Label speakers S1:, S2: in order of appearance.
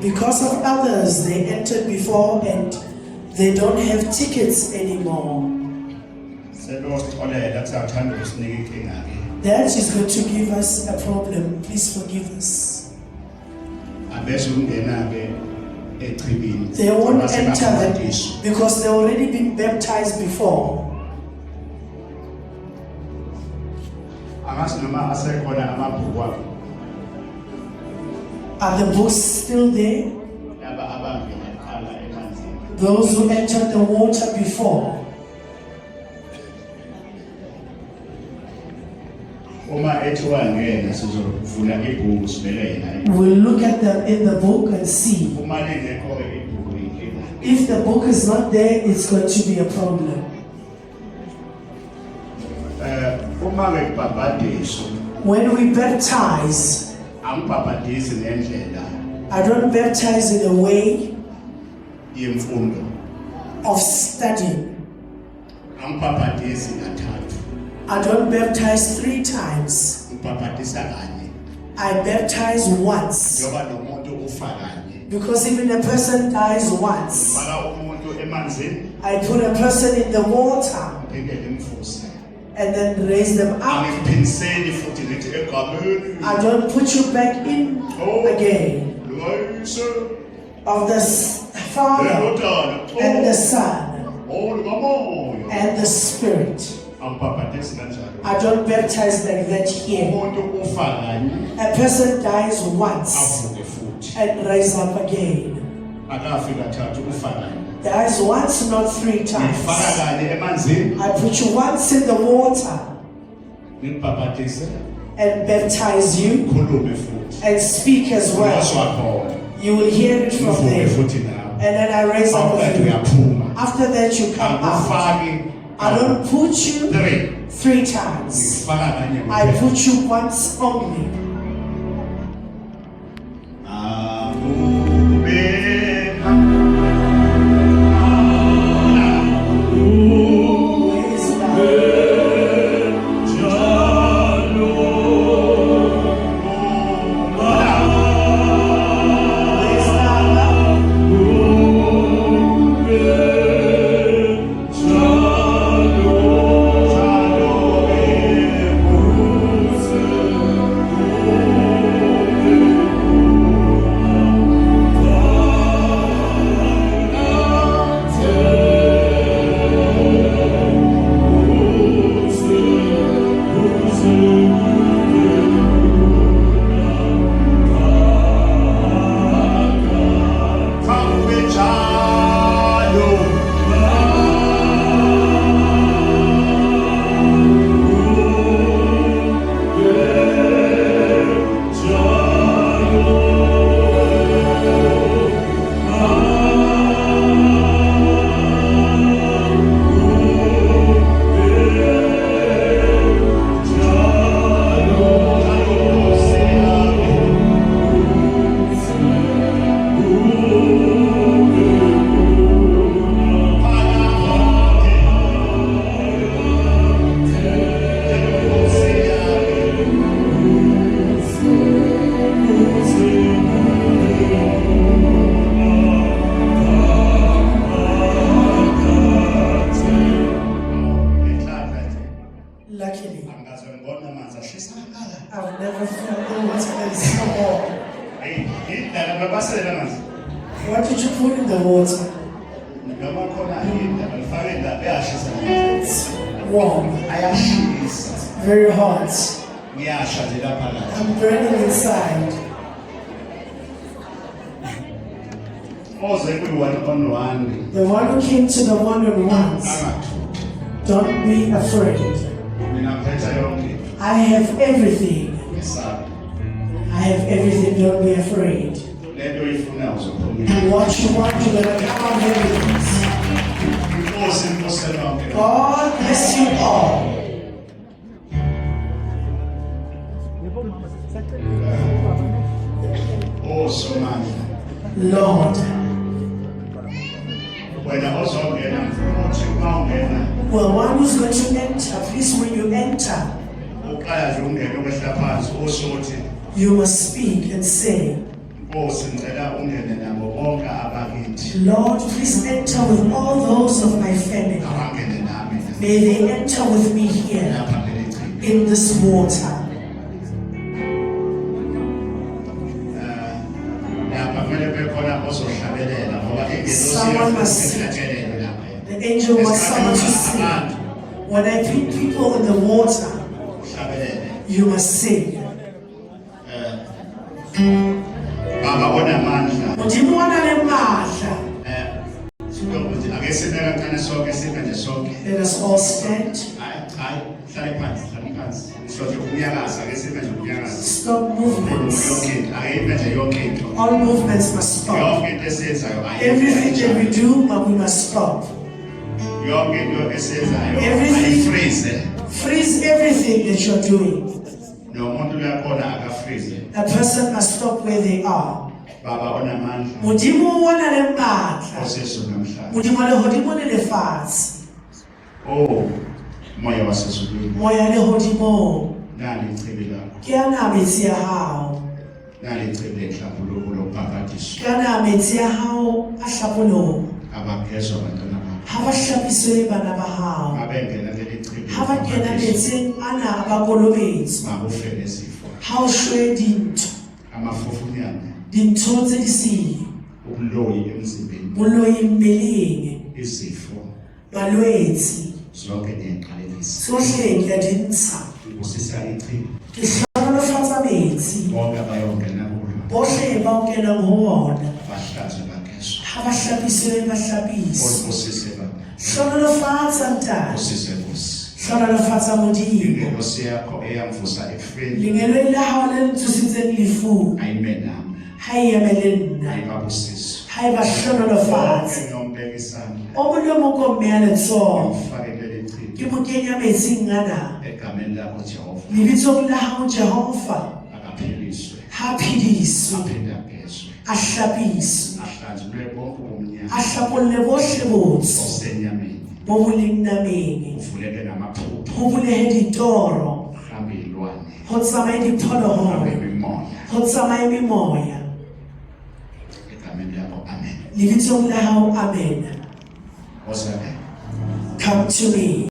S1: Because of others, they entered before and they don't have tickets anymore. That is going to give us a problem. Please forgive us. They won't enter them because they've already been baptized before. Are the books still there? Those who entered the water before. We'll look at them in the book and see. If the book is not there, it's going to be a problem. When we baptize, I don't baptize in a way of studying. I don't baptize 3 times. I baptize once. Because even a person dies once, I put a person in the water and then raise them up. I don't put you back in again. Of the Father and the Son and the Spirit. I don't baptize like that here. A person dies once and rise up again. Dies once, not 3 times. I put you once in the water and baptize you and speak as well. You will hear it from there. And then I raise up again. After that you come out. I don't put you 3 times. I put you once only. I've never felt the water is so warm. What did you put in the water? It's warm. Very hot. I'm burning inside. The one who came to the one-on-ones. Don't be afraid. I have everything. I have everything. Don't be afraid. And what you want, you're going to come out everything. God bless you all. Lord. Well, one who's going to enter, please, when you enter,
S2: uqala nje ungene ukwehla phansi osothi
S1: You must speak and say,
S2: Nkosi ngicela ungene nabo bonke abakithi
S1: Lord, please enter with all those of my family.
S2: abangene nami
S1: May they enter with me here
S2: lapha kuleli chibi.
S1: in this water.
S2: Lapha kumele bekhona ozohlabelela ngoba
S1: Someone must-
S2: ingelosi lapha.
S1: The angel was summoned to sing.
S2: Abantu
S1: When I put people in the water,
S2: hlabelela.
S1: you must sing.
S2: Baba onamandla.
S1: Modimo wa na le matla.
S2: Ukuthi ake sime kancane sonke sime nje sonke.
S1: Let us all stand.
S2: Hayi, hlale phansi, hlale phansi. Sizothi ukunyakaza, ake sime nje ukunyakaza.
S1: Stop movements.
S2: Yonke into, ake ime nje yonke into.
S1: All movements must stop.
S2: Yonke into esiyenzayo
S1: Everything that we do, but we must stop.
S2: yonke into esiyenzayo
S1: Everything.
S2: ayifreeze.
S1: Freeze everything that you're doing.
S2: Nomuntu uyakhona akafreeze.
S1: A person must stop where they are.
S2: Baba onamandla.
S1: Modimo wa na le matla.
S2: Osezulu namhlanje.
S1: Modimo le hodimo le lefatshe.
S2: Oh, moya wasezulwini.
S1: Moya le hodimo.
S2: Nali ichibi lakho.
S1: Ke ana metsi ya hao.
S2: Nali ichibi lehlambululo phakathiso.
S1: Ke ana metsi ya hao a hlapolong.
S2: Abagezwa abantwana bakho.
S1: Ha ba hlapiswe bana ba hao.
S2: Abengena leli chibi.
S1: Ha ba kena metsing ana a ba kolobetswe.
S2: Mabufe nesifo.
S1: Ha o shwe dintho.
S2: Amafufunyane.
S1: Dintho tse di siyo.
S2: Ubuloyi emzimbeni.
S1: Boloyi mmeleng.
S2: Izifo.
S1: Malwetsi.
S2: Zonke niyaqalekisa.
S1: Sohle ke a di ntsha.
S2: Usisa ichibi.
S1: Ke hlonolofatsa metsi.
S2: Bonke abayongena kulo.
S1: Bohle ba o kenang ho ona.
S2: Bahlatshwe bagezwa.
S1: Ha ba hlapiswe ba hlapiswe.
S2: Osise baba.
S1: Hlonolofatsa ntate.
S2: Osise Nkosi.
S1: Hlonolofatsa Modimo.
S2: Ingelosi yakho eyamvusa ekufeni.
S1: Lengelo la hao le ntshositseng lefung.
S2: Ayime nami.
S1: Ha e emele nna.
S2: Ayibabusise.
S1: Ha e ba hlonolofatse.
S2: Ngombeka isandla.
S1: O mong le mong ko mmeha letsoho.
S2: Ufake leli chibi.
S1: Ke mo kenya metsing ana.
S2: Egameni lakho Jehova.
S1: Lebitsong la hao Jehova.
S2: Akaphiliswe.
S1: Ha phediswe.
S2: Aphinde agezwe.
S1: A hlapiswe.
S2: Ahlanjulwe bonke ubumnyama.
S1: A hlapolle bohle botsho.
S2: Osenyameni.
S1: Bo bo leng nameng.
S2: Uvuleke namaphupho.
S1: Ho bulehe ditoro.
S2: Mhlawumbe ilwane.
S1: Ho tsamaye
S2: Mhlawumbe
S1: dipholoholo.
S2: imimoya.
S1: Ho tsamaye memoya.
S2: Egameni lakho amen.
S1: Lebitsong la hao amen.
S2: Osake.
S1: Come to me.